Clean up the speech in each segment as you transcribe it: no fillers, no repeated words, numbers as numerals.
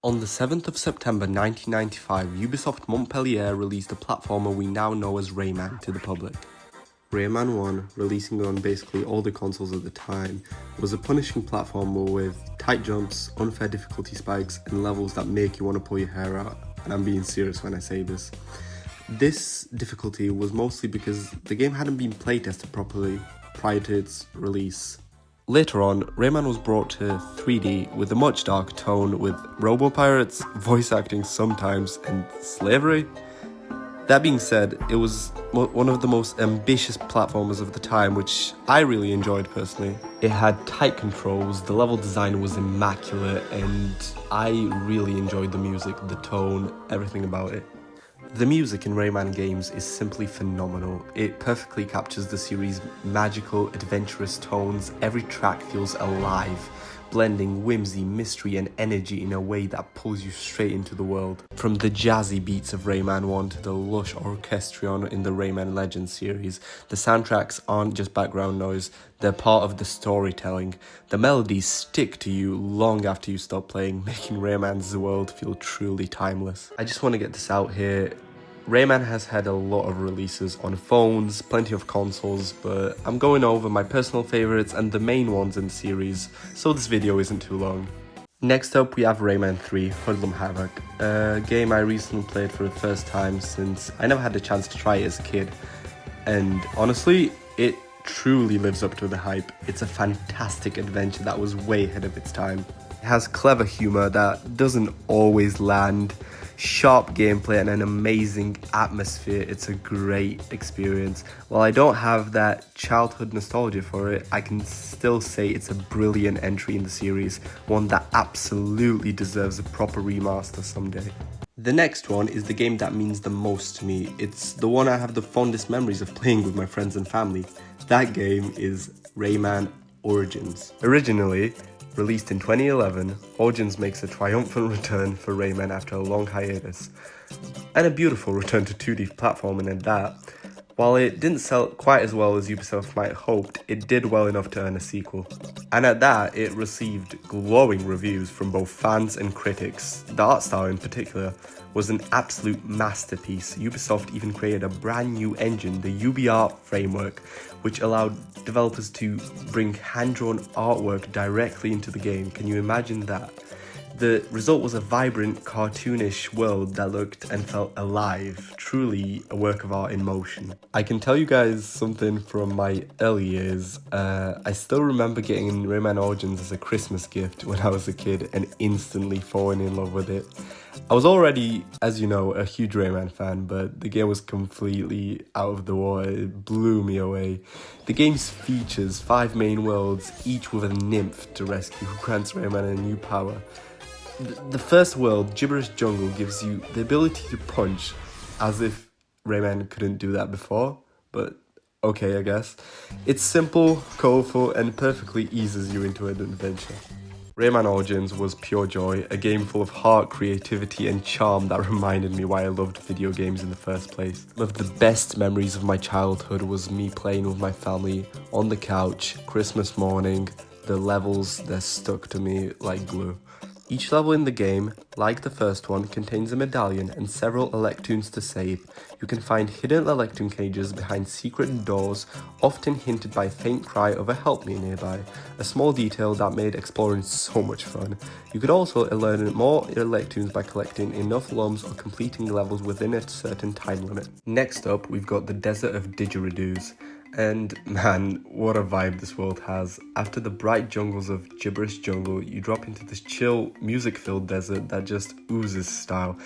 On the 7th of September 1995, Ubisoft Montpellier released a platformer we now know as Rayman to the public. Rayman 1, releasing on basically all the consoles at the time, was a punishing platformer with tight jumps, unfair difficulty spikes, and levels that make you want to pull your hair out, and I'm being serious when I say this. This difficulty was mostly because the game hadn't been playtested properly prior to its release. Later on, Rayman was brought to 3D with a much darker tone with robo-pirates, voice acting sometimes, and slavery. That being said, it was one of the most ambitious platformers of the time, which I really enjoyed personally. It had tight controls, the level design was immaculate, and I really enjoyed the music, the tone, everything about it. The music in Rayman games is simply phenomenal. It perfectly captures the series' magical, adventurous tones. Every track feels alive, blending whimsy, mystery, and energy in a way that pulls you straight into the world. From the jazzy beats of Rayman 1 to the lush orchestrion in the Rayman Legends series, the soundtracks aren't just background noise, they're part of the storytelling. The melodies stick to you long after you stop playing, making Rayman's world feel truly timeless. I just want to get this out here. Rayman has had a lot of releases on phones, plenty of consoles, but I'm going over my personal favourites and the main ones in the series, so this video isn't too long. Next up we have Rayman 3 Hoodlum Havoc, a game I recently played for the first time since I never had the chance to try it as a kid, and honestly, it truly lives up to the hype. It's a fantastic adventure that was way ahead of its time. It has clever humour that doesn't always land, sharp gameplay, and an amazing atmosphere. It's a great experience. While I don't have that childhood nostalgia for it, I can still say it's a brilliant entry in the series, one that absolutely deserves a proper remaster someday. The next one is the game that means the most to me. It's the one I have the fondest memories of playing with my friends and family. That game is Rayman Origins. Originally released in 2011, Origins makes a triumphant return for Rayman after a long hiatus, and a beautiful return to 2D platforming at that. While it didn't sell quite as well as Ubisoft might have hoped, it did well enough to earn a sequel. And at that, it received glowing reviews from both fans and critics. The art style in particular was an absolute masterpiece. Ubisoft even created a brand new engine, the UbiArt framework, which allowed developers to bring hand-drawn artwork directly into the game. Can you imagine that? The result was a vibrant, cartoonish world that looked and felt alive, truly a work of art in motion. I can tell you guys something from my early years. I still remember getting Rayman Origins as a Christmas gift when I was a kid and instantly falling in love with it. I was already, as you know, a huge Rayman fan, but the game was completely out of the water. It blew me away. The game features 5 main worlds, each with a nymph to rescue, who grants Rayman a new power. The first world, Gibberish Jungle, gives you the ability to punch, as if Rayman couldn't do that before, but okay, I guess. It's simple, colourful, and perfectly eases you into an adventure. Rayman Origins was pure joy, a game full of heart, creativity, and charm that reminded me why I loved video games in the first place. One of the best memories of my childhood was me playing with my family on the couch, Christmas morning. The levels, they're stuck to me like glue. Each level in the game, like the first one, contains a medallion and several Electoons to save. You can find hidden Electoon cages behind secret doors, often hinted by a faint cry of a help me nearby, a small detail that made exploring so much fun. You could also learn more Electoons by collecting enough lumps or completing levels within a certain time limit. Next up, we've got the Desert of Didgeridoos. And man, what a vibe this world has. After the bright jungles of Gibberish Jungle, you drop into this chill, music-filled desert that just oozes style.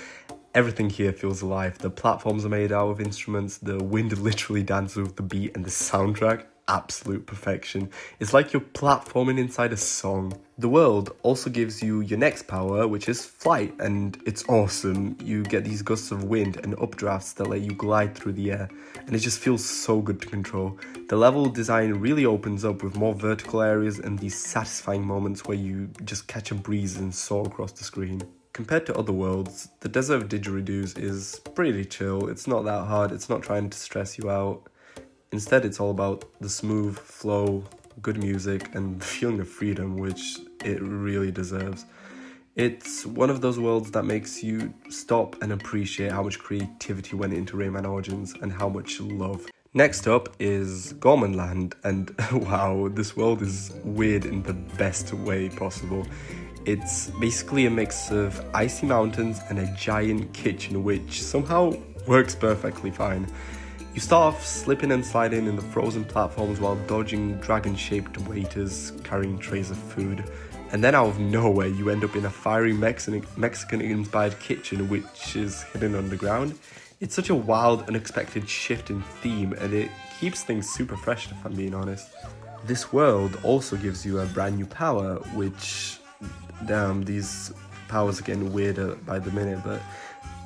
Everything here feels alive. The platforms are made out of instruments, the wind literally dances with the beat, and the soundtrack, absolute perfection. It's like you're platforming inside a song. The world also gives you your next power, which is flight, and it's awesome. You get these gusts of wind and updrafts that let you glide through the air, and it just feels so good to control. The level design really opens up with more vertical areas and these satisfying moments where you just catch a breeze and soar across the screen. Compared to other worlds, the Desert of Didgeridoos is pretty chill. It's not that hard, it's not trying to stress you out. Instead, it's all about the smooth flow, good music, and the feeling of freedom, which it really deserves. It's one of those worlds that makes you stop and appreciate how much creativity went into Rayman Origins and how much love. Next up is Gorman Land, and wow, this world is weird in the best way possible. It's basically a mix of icy mountains and a giant kitchen, which somehow works perfectly fine. You start off slipping and sliding in the frozen platforms while dodging dragon-shaped waiters carrying trays of food. And then out of nowhere, you end up in a fiery Mexican-inspired kitchen, which is hidden underground. It's such a wild, unexpected shift in theme, and it keeps things super fresh, if I'm being honest. This world also gives you a brand new power, which, damn, these powers are getting weirder by the minute, but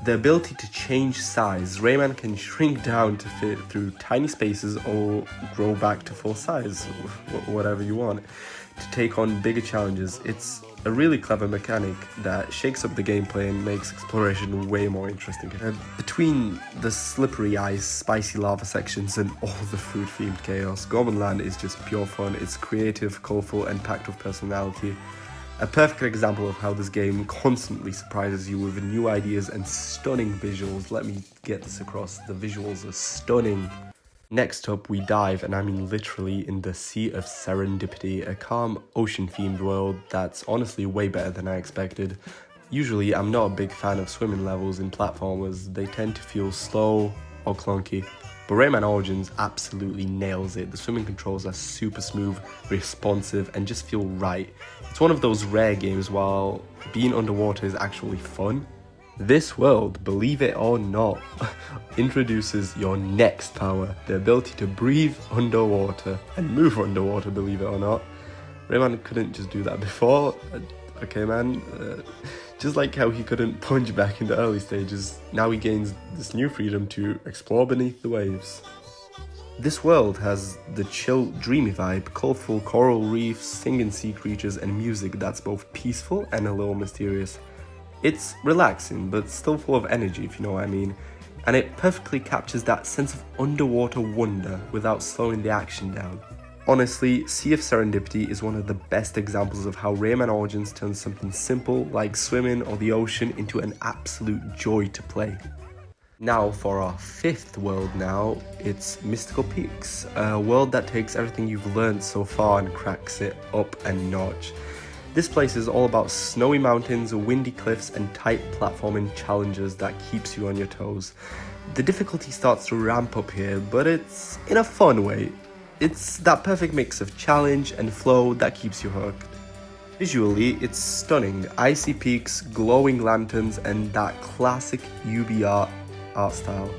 the ability to change size. Rayman can shrink down to fit through tiny spaces or grow back to full size, whatever you want, to take on bigger challenges. It's a really clever mechanic that shakes up the gameplay and makes exploration way more interesting. Between the slippery ice, spicy lava sections and all the food-themed chaos, Gorman Land is just pure fun. It's creative, colourful and packed with personality. A perfect example of how this game constantly surprises you with new ideas and stunning visuals. Let me get this across, the visuals are stunning. Next up, we dive, and I mean literally, in the Sea of Serendipity, a calm, ocean-themed world that's honestly way better than I expected. Usually, I'm not a big fan of swimming levels in platformers. They tend to feel slow or clunky. But Rayman Origins absolutely nails it. The swimming controls are super smooth, responsive, and just feel right. It's one of those rare games while being underwater is actually fun. This world, believe it or not, introduces your next power, the ability to breathe underwater and move underwater, believe it or not. Rayman couldn't just do that before. Okay, man. Just like how he couldn't punch back in the early stages, now he gains this new freedom to explore beneath the waves. This world has the chill, dreamy vibe, colourful coral reefs, singing sea creatures, and music that's both peaceful and a little mysterious. It's relaxing, but still full of energy, if you know what I mean, and it perfectly captures that sense of underwater wonder without slowing the action down. Honestly, Sea of Serendipity is one of the best examples of how Rayman Origins turns something simple like swimming or the ocean into an absolute joy to play. Now for our fifth world it's Mystical Peaks, a world that takes everything you've learned so far and cracks it up a notch. This place is all about snowy mountains, windy cliffs and tight platforming challenges that keeps you on your toes. The difficulty starts to ramp up here, but it's in a fun way. It's that perfect mix of challenge and flow that keeps you hooked. Visually, it's stunning. Icy peaks, glowing lanterns, and that classic UB art style.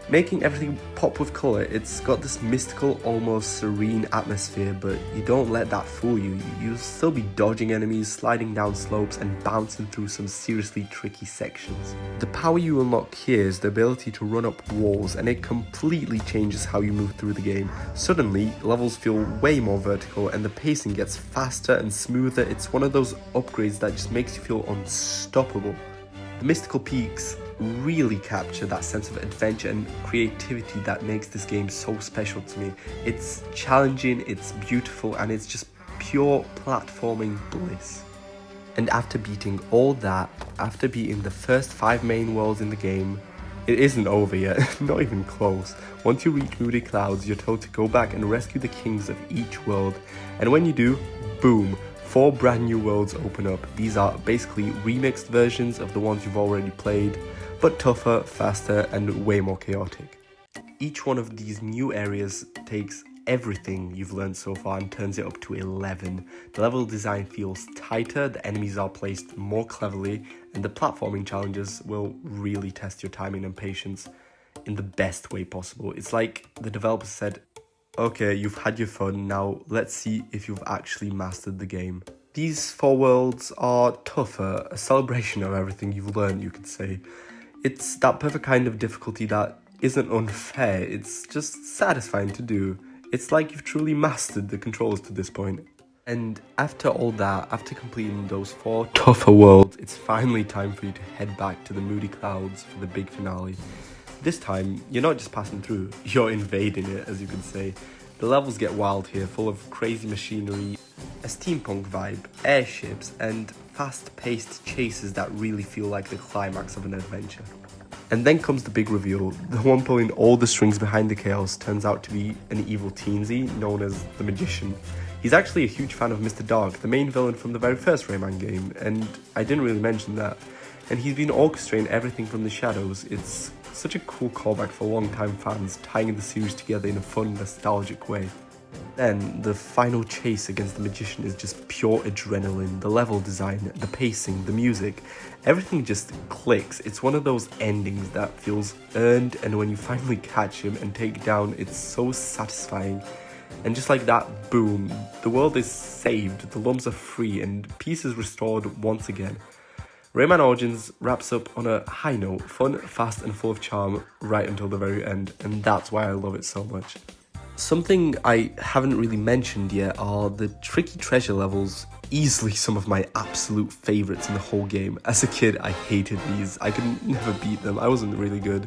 Making everything pop with colour, it's got this mystical, almost serene atmosphere, but you don't let that fool you. You'll still be dodging enemies, sliding down slopes, and bouncing through some seriously tricky sections. The power you unlock here is the ability to run up walls, and it completely changes how you move through the game. Suddenly, levels feel way more vertical, and the pacing gets faster and smoother. It's one of those upgrades that just makes you feel unstoppable. The Mystical Peaks really capture that sense of adventure and creativity that makes this game so special to me. It's challenging, it's beautiful, and it's just pure platforming bliss. And after beating all that, after beating the first 5 main worlds in the game, it isn't over yet, not even close. Once you reach Moody Clouds, you're told to go back and rescue the kings of each world, and when you do, boom, 4 brand new worlds open up. These are basically remixed versions of the ones you've already played, but tougher, faster, and way more chaotic. Each one of these new areas takes everything you've learned so far and turns it up to 11. The level design feels tighter, the enemies are placed more cleverly, and the platforming challenges will really test your timing and patience in the best way possible. It's like the developers said, okay, you've had your fun, now let's see if you've actually mastered the game. These 4 worlds are tougher, a celebration of everything you've learned, you could say. It's that perfect kind of difficulty that isn't unfair, it's just satisfying to do. It's like you've truly mastered the controls to this point. And after all that, after completing those 4 tougher worlds, it's finally time for you to head back to the Moody Clouds for the big finale. This time, you're not just passing through, you're invading it, as you could say. The levels get wild here, full of crazy machinery, a steampunk vibe, airships, and fast-paced chases that really feel like the climax of an adventure. And then comes the big reveal. The one pulling all the strings behind the chaos turns out to be an evil teensy known as the Magician. He's actually a huge fan of Mr. Dark, the main villain from the very first Rayman game, and I didn't really mention that. And he's been orchestrating everything from the shadows. It's such a cool callback for long-time fans, tying the series together in a fun, nostalgic way. Then, the final chase against the Magician is just pure adrenaline. The level design, the pacing, the music, everything just clicks. It's one of those endings that feels earned, and when you finally catch him and take down, it's so satisfying. And just like that, boom, the world is saved, the lumps are free, and peace is restored once again. Rayman Origins wraps up on a high note, fun, fast, and full of charm right until the very end, and that's why I love it so much. Something I haven't really mentioned yet are the tricky treasure levels, easily some of my absolute favourites in the whole game. As a kid, I hated these. I could never beat them. I wasn't really good.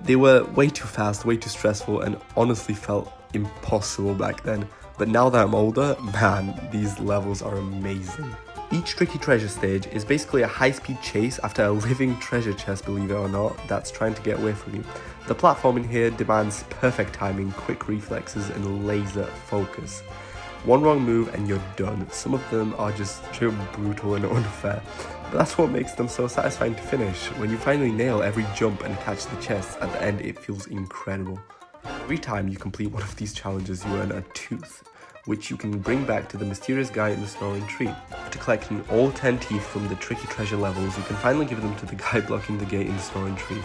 They were way too fast, way too stressful, and honestly felt impossible back then. But now that I'm older, man, these levels are amazing. Each tricky treasure stage is basically a high-speed chase after a living treasure chest, believe it or not, that's trying to get away from you. The platforming here demands perfect timing, quick reflexes, and laser focus. One wrong move and you're done. Some of them are just too brutal and unfair, but that's what makes them so satisfying to finish. When you finally nail every jump and catch the chest, at the end it feels incredible. Every time you complete one of these challenges, you earn a tooth, which you can bring back to the mysterious guy in the snoring tree. After collecting all 10 teeth from the tricky treasure levels, you can finally give them to the guy blocking the gate in the snoring tree.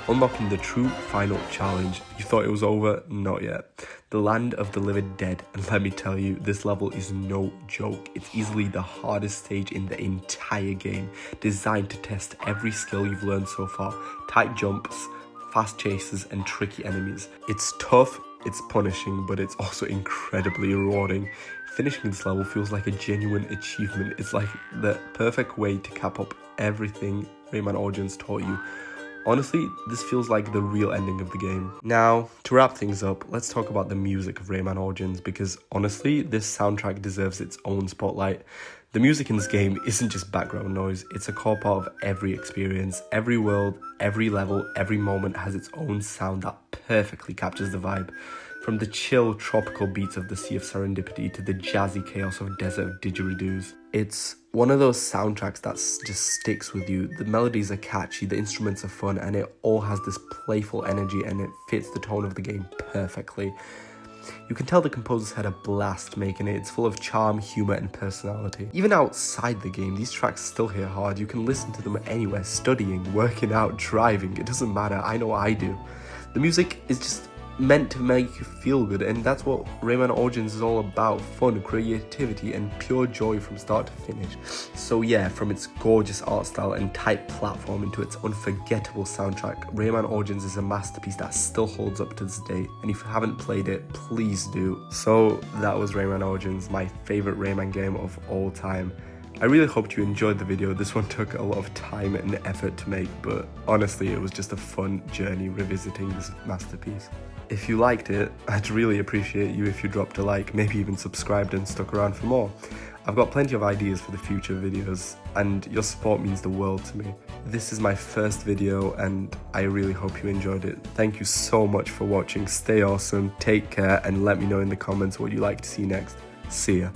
Unlocking the true final challenge. You thought it was over? Not yet. The Land of the Living Dead, and let me tell you, this level is no joke. It's easily the hardest stage in the entire game, designed to test every skill you've learned so far. Tight jumps, fast chases, and tricky enemies. It's tough, it's punishing, but it's also incredibly rewarding. Finishing this level feels like a genuine achievement. It's like the perfect way to cap up everything Rayman Origins taught you. Honestly, this feels like the real ending of the game. Now, to wrap things up, let's talk about the music of Rayman Origins, because honestly, this soundtrack deserves its own spotlight. The music in this game isn't just background noise, it's a core part of every experience. Every world, every level, every moment has its own sound that perfectly captures the vibe. From the chill, tropical beats of the Sea of Serendipity to the jazzy chaos of Desert of Didgeridoos. It's one of those soundtracks that just sticks with you. The melodies are catchy, the instruments are fun, and it all has this playful energy, and it fits the tone of the game perfectly. You can tell the composers had a blast making it. It's full of charm, humour, and personality. Even outside the game, these tracks still hit hard. You can listen to them anywhere, studying, working out, driving. It doesn't matter, I know I do. The music is just meant to make you feel good, and that's what Rayman Origins is all about: fun, creativity, and pure joy from start to finish. So yeah, from its gorgeous art style and tight platform to its unforgettable soundtrack, Rayman Origins is a masterpiece that still holds up to this day, and if you haven't played it, please do. So that was Rayman Origins, my favourite Rayman game of all time. I really hoped you enjoyed the video. This one took a lot of time and effort to make, but honestly it was just a fun journey revisiting this masterpiece. If you liked it, I'd really appreciate you if you dropped a like, maybe even subscribed and stuck around for more. I've got plenty of ideas for the future videos, and your support means the world to me. This is my first video, and I really hope you enjoyed it. Thank you so much for watching. Stay awesome, take care, and let me know in the comments what you'd like to see next. See ya.